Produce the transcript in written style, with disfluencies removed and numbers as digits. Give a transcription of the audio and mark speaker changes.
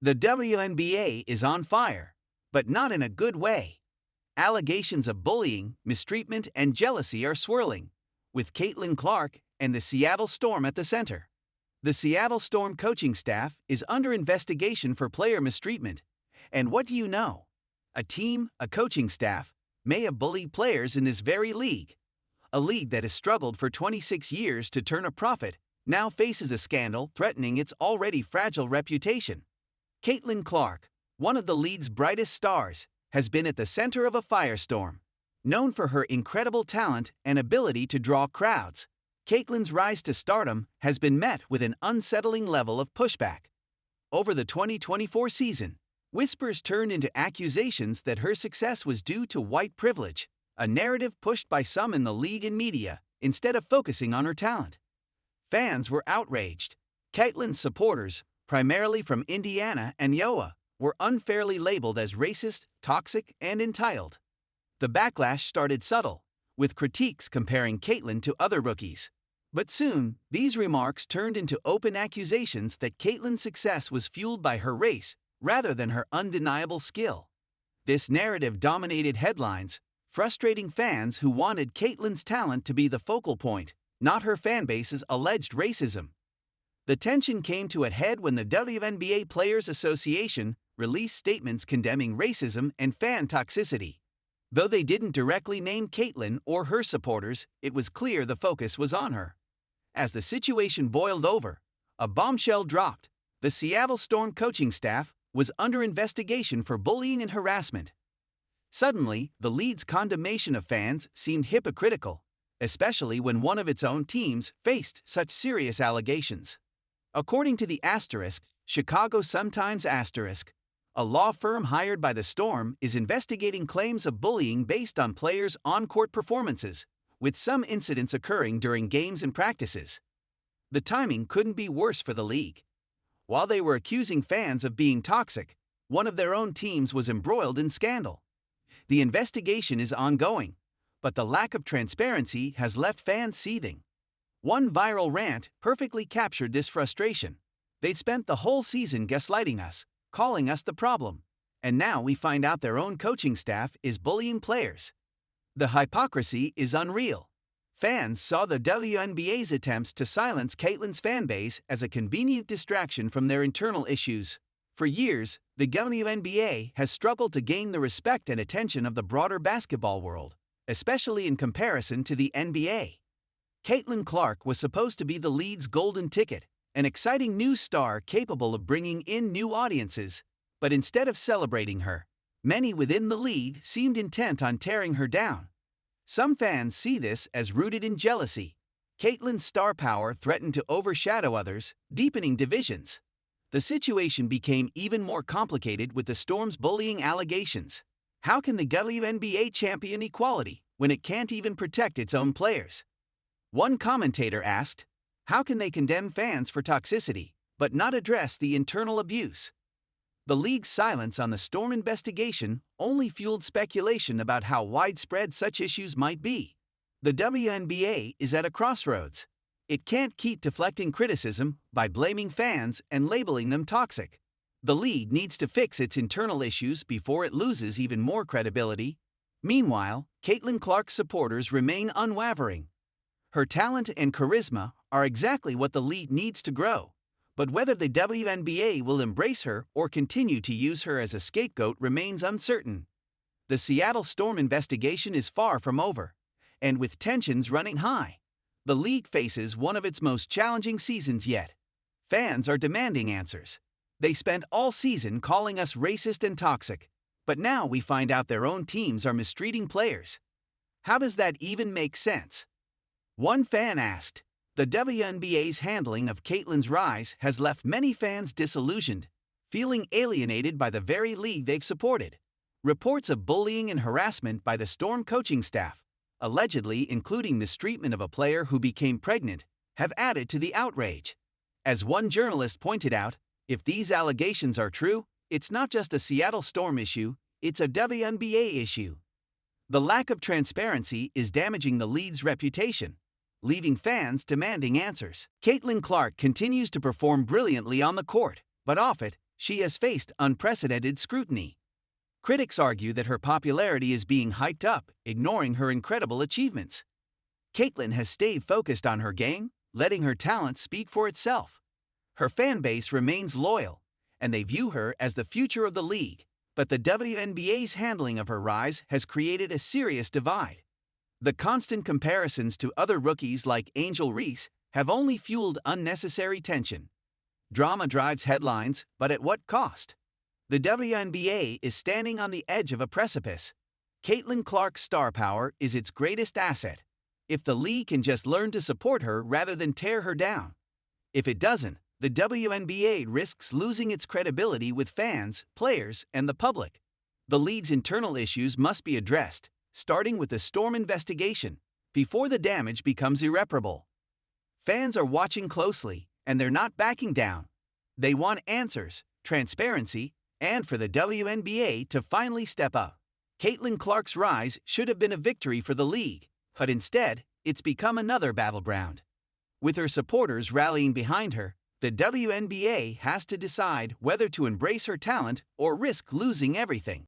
Speaker 1: The WNBA is on fire, but not in a good way. Allegations of bullying, mistreatment, and jealousy are swirling, with Caitlin Clark and the Seattle Storm at the center. The Seattle Storm coaching staff is under investigation for player mistreatment. And what do you know? A team, a coaching staff, may have bullied players in this very league. A league that has struggled for 26 years to turn a profit now faces a scandal threatening its already fragile reputation. Caitlin Clark, one of the league's brightest stars, has been at the center of a firestorm. Known for her incredible talent and ability to draw crowds, Caitlin's rise to stardom has been met with an unsettling level of pushback. Over the 2024 season, whispers turned into accusations that her success was due to white privilege, a narrative pushed by some in the league and media, instead of focusing on her talent. Fans were outraged. Caitlin's supporters, primarily from Indiana and Iowa, were unfairly labeled as racist, toxic, and entitled. The backlash started subtle, with critiques comparing Caitlin to other rookies. But soon, these remarks turned into open accusations that Caitlin's success was fueled by her race rather than her undeniable skill. This narrative dominated headlines, frustrating fans who wanted Caitlin's talent to be the focal point, not her fanbase's alleged racism. The tension came to a head when the WNBA Players Association released statements condemning racism and fan toxicity. Though they didn't directly name Caitlin or her supporters, it was clear the focus was on her. As the situation boiled over, a bombshell dropped. The Seattle Storm coaching staff was under investigation for bullying and harassment. Suddenly, the league's condemnation of fans seemed hypocritical, especially when one of its own teams faced such serious allegations. According to the Chicago Sun-Times, a law firm hired by the Storm is investigating claims of bullying based on players' on-court performances, with some incidents occurring during games and practices. The timing couldn't be worse for the league. While they were accusing fans of being toxic, one of their own teams was embroiled in scandal. The investigation is ongoing, but the lack of transparency has left fans seething. One viral rant perfectly captured this frustration. They'd spent the whole season gaslighting us, calling us the problem, and now we find out their own coaching staff is bullying players. The hypocrisy is unreal. Fans saw the WNBA's attempts to silence Caitlin's fanbase as a convenient distraction from their internal issues. For years, the WNBA has struggled to gain the respect and attention of the broader basketball world, especially in comparison to the NBA. Caitlin Clark was supposed to be the league's golden ticket, an exciting new star capable of bringing in new audiences, but instead of celebrating her, many within the league seemed intent on tearing her down. Some fans see this as rooted in jealousy. Caitlin's star power threatened to overshadow others, deepening divisions. The situation became even more complicated with the Storm's bullying allegations. How can the WNBA champion equality when it can't even protect its own players? One commentator asked, how can they condemn fans for toxicity, but not address the internal abuse? The league's silence on the Storm investigation only fueled speculation about how widespread such issues might be. The WNBA is at a crossroads. It can't keep deflecting criticism by blaming fans and labeling them toxic. The league needs to fix its internal issues before it loses even more credibility. Meanwhile, Caitlin Clark's supporters remain unwavering. Her talent and charisma are exactly what the league needs to grow. But whether the WNBA will embrace her or continue to use her as a scapegoat remains uncertain. The Seattle Storm investigation is far from over, and with tensions running high, the league faces one of its most challenging seasons yet. Fans are demanding answers. They spent all season calling us racist and toxic, but now we find out their own teams are mistreating players. How does that even make sense? One fan asked. The WNBA's handling of Caitlin's rise has left many fans disillusioned, feeling alienated by the very league they've supported. Reports of bullying and harassment by the Storm coaching staff, allegedly including mistreatment of a player who became pregnant, have added to the outrage. As one journalist pointed out, if these allegations are true, it's not just a Seattle Storm issue, it's a WNBA issue. The lack of transparency is damaging the league's reputation, leaving fans demanding answers. Caitlin Clark continues to perform brilliantly on the court, but off it, she has faced unprecedented scrutiny. Critics argue that her popularity is being hyped up, ignoring her incredible achievements. Caitlin has stayed focused on her game, letting her talent speak for itself. Her fan base remains loyal, and they view her as the future of the league. But the WNBA's handling of her rise has created a serious divide. The constant comparisons to other rookies like Angel Reese have only fueled unnecessary tension. Drama drives headlines, but at what cost? The WNBA is standing on the edge of a precipice. Caitlin Clark's star power is its greatest asset. If the league can just learn to support her rather than tear her down. If it doesn't, the WNBA risks losing its credibility with fans, players, and the public. The league's internal issues must be addressed, starting with the Storm investigation, before the damage becomes irreparable. Fans are watching closely, and they're not backing down. They want answers, transparency, and for the WNBA to finally step up. Caitlin Clark's rise should have been a victory for the league, but instead, it's become another battleground. With her supporters rallying behind her, the WNBA has to decide whether to embrace her talent or risk losing everything.